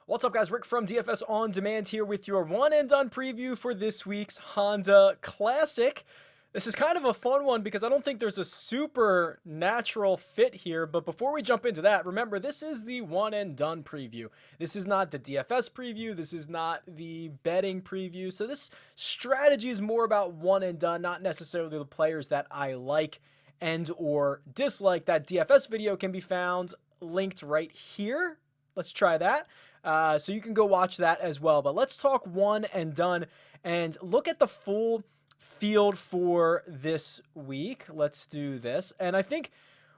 What's up, guys? Rick from DFS On Demand here with your one and done preview for this week's Honda Classic. This is kind of a fun one because I don't think there's a super natural fit here. But before we jump into that, remember, this is the one and done preview. This is not the DFS preview. This is not the betting preview. So this strategy is more about one and done, not necessarily the players that I like and or dislike. That DFS video can be found linked right here. Let's try that. So you can go watch that as well. But let's talk one and done and look at the full field for this week. Let's do this. And I think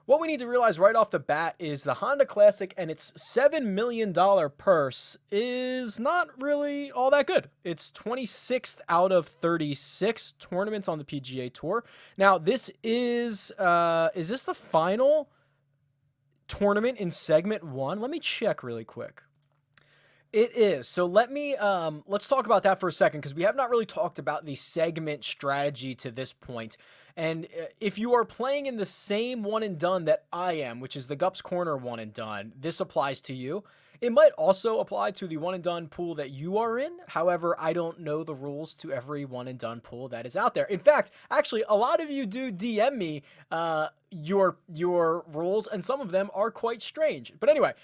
what we need to realize right off the bat is the Honda Classic and its $7 million purse is not really all that good. It's 26th out of 36 tournaments on the PGA Tour. Now, this is this the final tournament in segment one? Let me check really quick. It is. So let's talk about that for a second, because we have not really talked about the segment strategy to this point. And if you are playing in the same one and done that I am, which is the Gups Corner one and done, this applies to you. It might also apply to the one and done pool that you are in. However, I don't know the rules to every one and done pool that is out there. In fact, actually, a lot of you do DM me your rules, and some of them are quite strange. But anyway,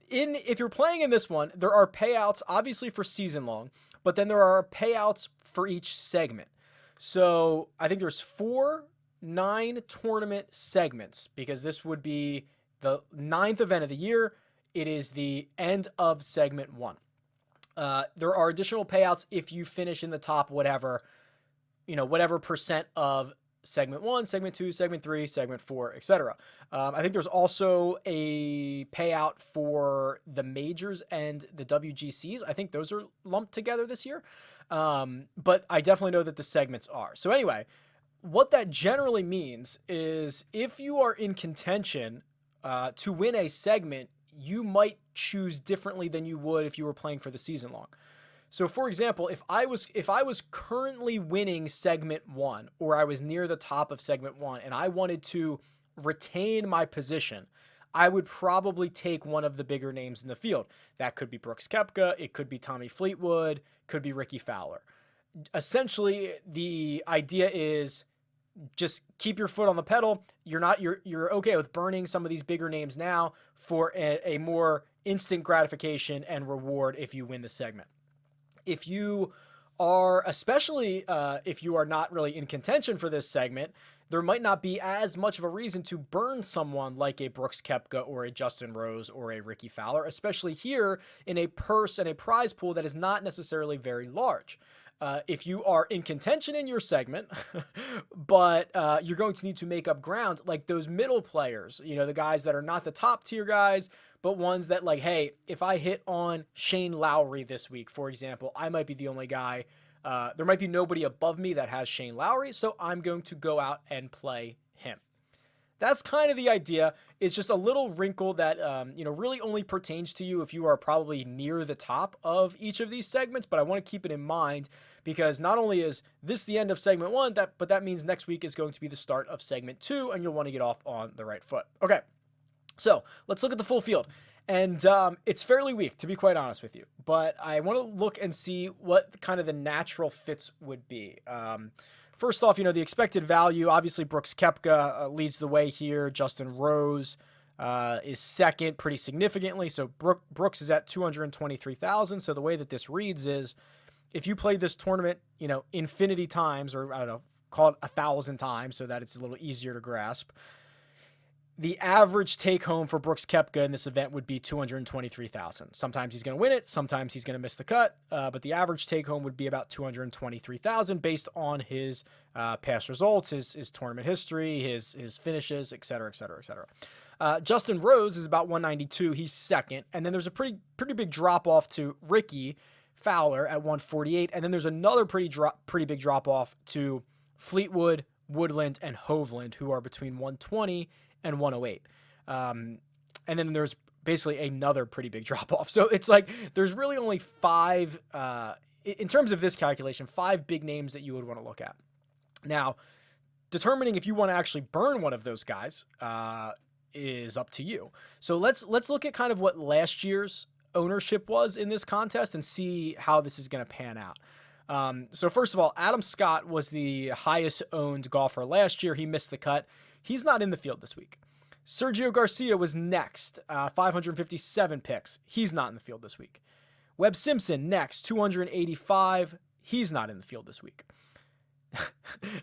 if you're playing in this one, there are payouts obviously for season long, but then there are payouts for each segment. So I think there's 4 9-tournament segments, because this would be the 9th event of the year. It is the end of segment 1. There are additional payouts if you finish in the top whatever percent of segment 1, segment 2, segment 3, segment 4, etc. I think there's also a payout for the majors and the WGCs. I think those are lumped together this year. But I definitely know that the segments are. So anyway, what that generally means is if you are in contention to win a segment, you might choose differently than you would if you were playing for the season long. So for example, if I was currently winning segment 1, or I was near the top of segment 1 and I wanted to retain my position, I would probably take one of the bigger names in the field. That could be Brooks Koepka, it could be Tommy Fleetwood, could be Ricky Fowler. Essentially, the idea is just keep your foot on the pedal. You're okay with burning some of these bigger names now for a more instant gratification and reward if you win the segment. If you are, especially if you are not really in contention for this segment, there might not be as much of a reason to burn someone like a Brooks Koepka or a Justin Rose or a Ricky Fowler, especially here in a purse and a prize pool that is not necessarily very large. If you are in contention in your segment, but you're going to need to make up ground, like those middle players, the guys that are not the top tier guys, but ones that, like, hey, if I hit on Shane Lowry this week, for example, I might be the only guy. There might be nobody above me that has Shane Lowry, so I'm going to go out and play him. That's kind of the idea. It's just a little wrinkle that, really only pertains to you if you are probably near the top of each of these segments. But I want to keep it in mind, because not only is this the end of segment 1, but that means next week is going to be the start of segment 2, and you'll want to get off on the right foot. Okay, so let's look at the full field. And it's fairly weak, to be quite honest with you. But I want to look and see what kind of the natural fits would be. First off, the expected value, obviously Brooks Koepka leads the way here. Justin Rose is second pretty significantly. So Brooks is at 223,000. So the way that this reads is, if you played this tournament, infinity times, or I don't know, call it 1,000 times so that it's a little easier to grasp, the average take home for Brooks Koepka in this event would be 223,000. Sometimes he's going to win it, sometimes he's going to miss the cut, but the average take home would be about 223,000 based on his past results, his tournament history, his finishes, etc., etc., etc. Justin Rose is about 192. He's second, and then there's a pretty big drop off to Ricky Fowler at 148, and then there's another pretty big drop off to Fleetwood, Woodland, and Hovland, who are between 120 and 108. And then there's basically another pretty big drop off. So it's like there's really only 5, in terms of this calculation, 5 big names that you would want to look at. Now, determining if you want to actually burn one of those guys is up to you. So let's look at kind of what last year's ownership was in this contest and see how this is going to pan out. So first of all, Adam Scott was the highest owned golfer last year. He missed the cut. He's not in the field this week. Sergio Garcia was next, 557 picks. He's not in the field this week. Webb Simpson next, 285. He's not in the field this week.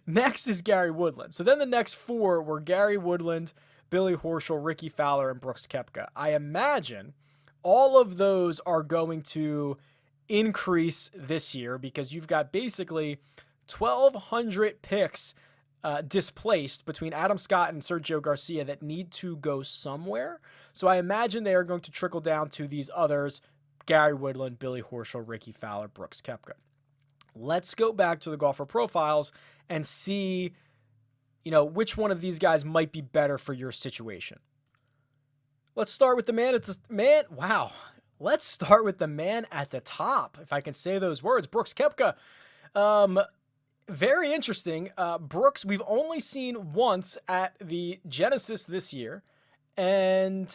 Next is Gary Woodland. So then the next four were Gary Woodland, Billy Horschel, Ricky Fowler, and Brooks Koepka. I imagine all of those are going to increase this year because you've got basically 1,200 picks displaced between Adam Scott and Sergio Garcia that need to go somewhere. So I imagine they are going to trickle down to these others: Gary Woodland, Billy Horschel, Ricky Fowler, Brooks Koepka. Let's go back to the golfer profiles and see, which one of these guys might be better for your situation. Let's start with the man at the Wow. Let's start with the man at the top, if I can say those words. Brooks Koepka. Very interesting. Brooks, we've only seen once at the Genesis this year. And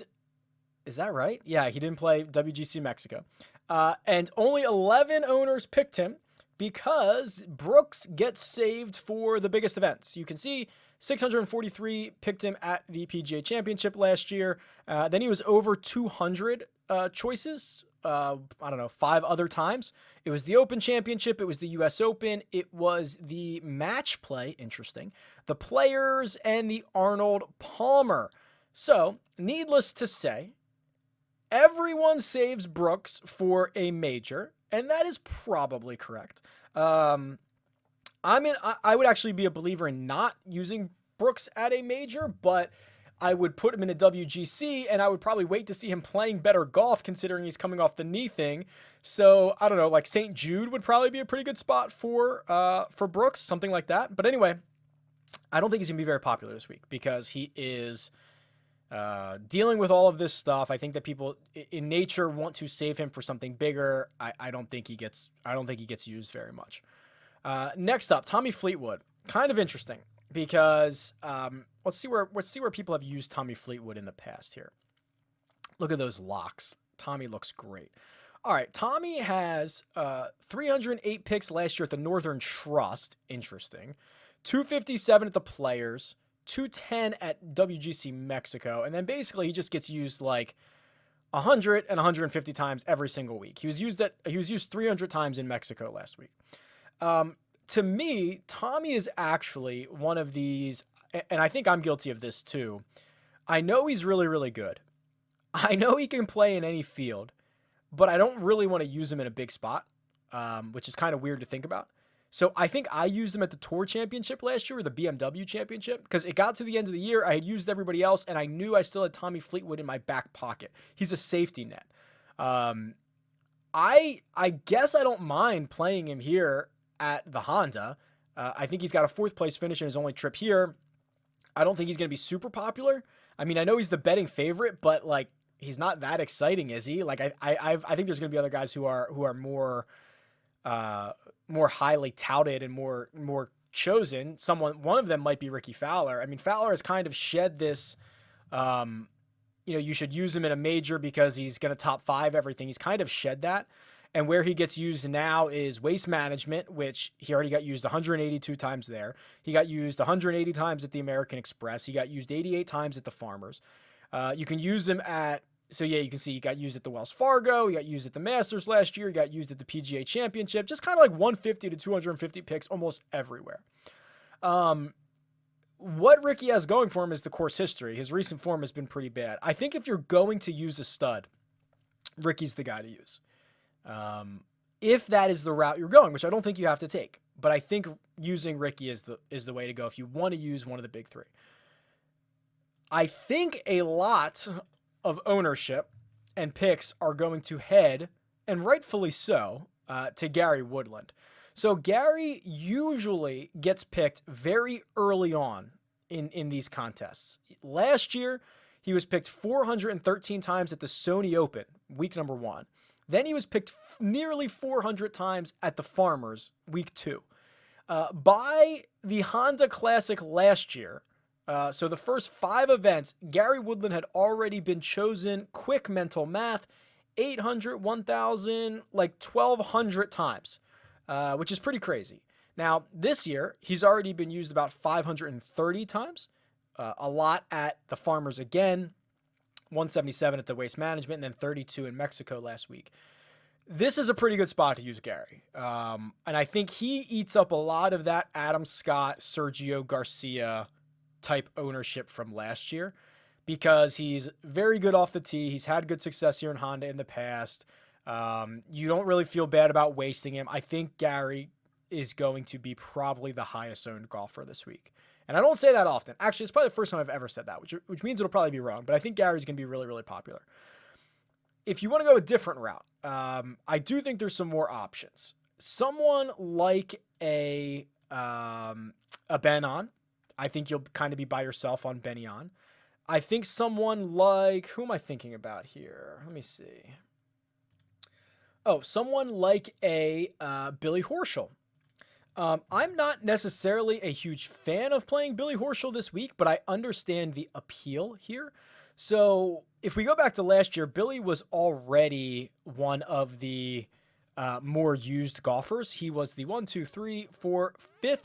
is that right? Yeah, he didn't play WGC Mexico. And only 11 owners picked him because Brooks gets saved for the biggest events. You can see 643 picked him at the PGA Championship last year. Then he was over 200 choices. 5 other times. It was the Open Championship. It was the US Open. It was the Match Play. Interesting. The Players and the Arnold Palmer. So, needless to say, everyone saves Brooks for a major, and that is probably correct. I would actually be a believer in not using Brooks at a major, but I would put him in a WGC, and I would probably wait to see him playing better golf, considering he's coming off the knee thing. So, I don't know, like St. Jude would probably be a pretty good spot for Brooks, something like that. But anyway, I don't think he's going to be very popular this week because he is dealing with all of this stuff. I think that people in nature want to save him for something bigger. I don't think he gets used very much. Next up, Tommy Fleetwood. Kind of interesting because let's see where people have used Tommy Fleetwood in the past here. Look at those locks. Tommy looks great. All right, Tommy has 308 picks last year at the Northern Trust. Interesting. 257 at the Players, 210 at WGC Mexico, and then basically he just gets used like 100 and 150 times every single week. He was used 300 times in Mexico last week. To me, Tommy is actually one of these, and I think I'm guilty of this too. I know he's really, really good. I know he can play in any field, but I don't really want to use him in a big spot, which is kind of weird to think about. So I think I used him at the Tour Championship last year, or the BMW Championship, because it got to the end of the year. I had used everybody else, and I knew I still had Tommy Fleetwood in my back pocket. He's a safety net. I guess I don't mind playing him here at the Honda. I think he's got a 4th place finish in his only trip here. I don't think he's going to be super popular. I mean, I know he's the betting favorite, but like he's not that exciting, is he? Like I think there's going to be other guys who are more highly touted and more chosen. One of them might be Ricky Fowler. I mean, Fowler has kind of shed this, you should use him in a major because he's going to top 5 everything. He's kind of shed that. And where he gets used now is Waste Management, which he already got used 182 times there. He got used 180 times at the American Express. He got used 88 times at the Farmers. You can use him you can see he got used at the Wells Fargo. He got used at the Masters last year. He got used at the PGA Championship. Just kind of like 150 to 250 picks almost everywhere. What Ricky has going for him is the course history. His recent form has been pretty bad. I think if you're going to use a stud, Ricky's the guy to use. If that is the route you're going, which I don't think you have to take, but I think using Ricky is the way to go if you want to use one of the big 3. I think a lot of ownership and picks are going to head, and rightfully so, to Gary Woodland. So Gary usually gets picked very early on in these contests. Last year, he was picked 413 times at the Sony Open, week number 1. Then he was picked nearly 400 times at the Farmers, week 2. By the Honda Classic last year, so the first 5 events, Gary Woodland had already been chosen, quick mental math, 800, 1,000, like 1,200 times, which is pretty crazy. Now, this year, he's already been used about 530 times, a lot at the Farmers again, 177 at the Waste Management, and then 32 in Mexico last week. This is a pretty good spot to use Gary. And I think he eats up a lot of that Adam Scott, Sergio Garcia type ownership from last year because he's very good off the tee. He's had good success here in Honda in the past. You don't really feel bad about wasting him. I think Gary is going to be probably the highest owned golfer this week. And I don't say that often. Actually, it's probably the first time I've ever said that, which means it'll probably be wrong. But I think Gary's going to be really, really popular. If you want to go a different route, I do think there's some more options. Someone like a Ben On. I think you'll kind of be by yourself on Benny On. I think someone like, who am I thinking about here? Let me see. Oh, someone like a Billy Horschel. I'm not necessarily a huge fan of playing Billy Horschel this week, but I understand the appeal here. So if we go back to last year, Billy was already one of the more used golfers. He was the 5th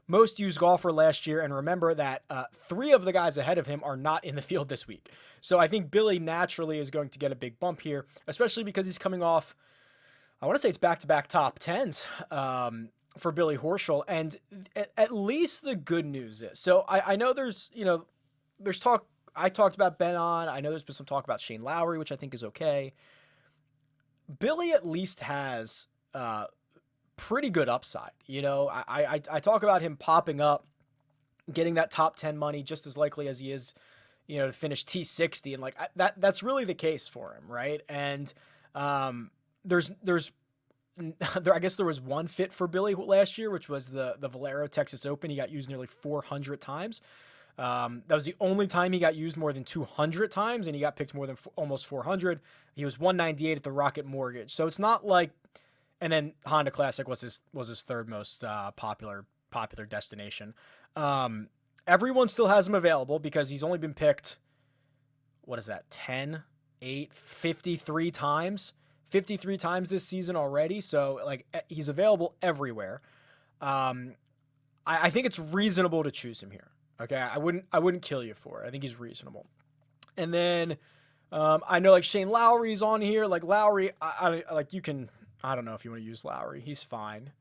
most used golfer last year. And remember that 3 of the guys ahead of him are not in the field this week. So I think Billy naturally is going to get a big bump here, especially because he's coming off, I want to say it's back-to-back top 10s for Billy Horschel. And at least the good news is, so I know there's talk. I talked about Ben On. I know there's been some talk about Shane Lowry, which I think is okay. Billy at least has pretty good upside. I talk about him popping up, getting that top 10 money just as likely as he is, to finish T60. And like that's really the case for him. Right. And I guess there was one fit for Billy last year, which was the Valero Texas Open. He got used nearly 400 times. That was the only time he got used more than 200 times, and he got picked more than almost 400. He was 198 at the Rocket Mortgage. So it's not like, and then Honda Classic was his third most popular destination. Everyone still has him available because he's only been picked, what is that, 10, 8, 53 times? 53 times this season already. So like he's available everywhere. I think it's reasonable to choose him here. Okay, I wouldn't kill you for it. I think he's reasonable. And then I know like Shane Lowry's on here. Like Lowry, I don't know if you want to use Lowry. He's fine.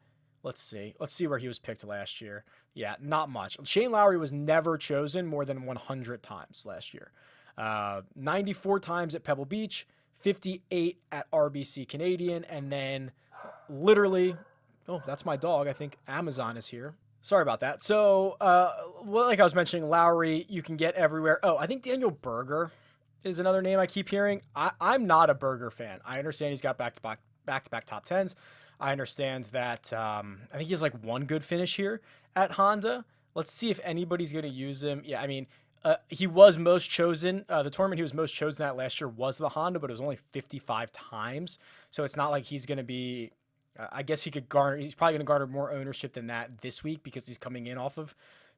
Let's see where he was picked last year. Yeah, not much. Shane Lowry was never chosen more than 100 times last year. 94 times at Pebble Beach, 58 at RBC Canadian, and then literally, oh, that's my dog. I think Amazon is here. Sorry about that. So, like I was mentioning, Lowry, you can get everywhere. Oh, I think Daniel Berger is another name I keep hearing. I'm not a Berger fan. I understand he's got back-to-back top 10s. I understand that I think he has like one good finish here at Honda. Let's see if anybody's going to use him. Yeah, I mean, he was most chosen. The tournament he was most chosen at last year was the Honda, but it was only 55 times. So it's not like he's going to be... I guess he's probably going to garner more ownership than that this week because he's coming in off of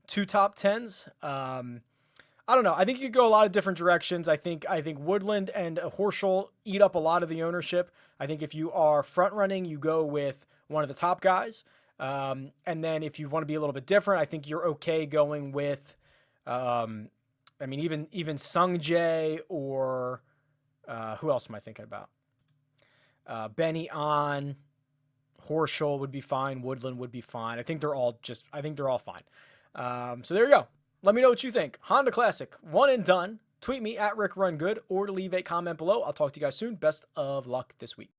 2 top 10s. I don't know. I think you could go a lot of different directions. I think Woodland and Horschel eat up a lot of the ownership. I think if you are front running, you go with one of the top guys. And then if you want to be a little bit different, I think you're okay going with, even Sung Jae or who else am I thinking about? Benny On. Horschel would be fine. Woodland would be fine. I think they're all fine. So there you go. Let me know what you think. Honda Classic, one and done. Tweet me at RickRunGood or to leave a comment below. I'll talk to you guys soon. Best of luck this week.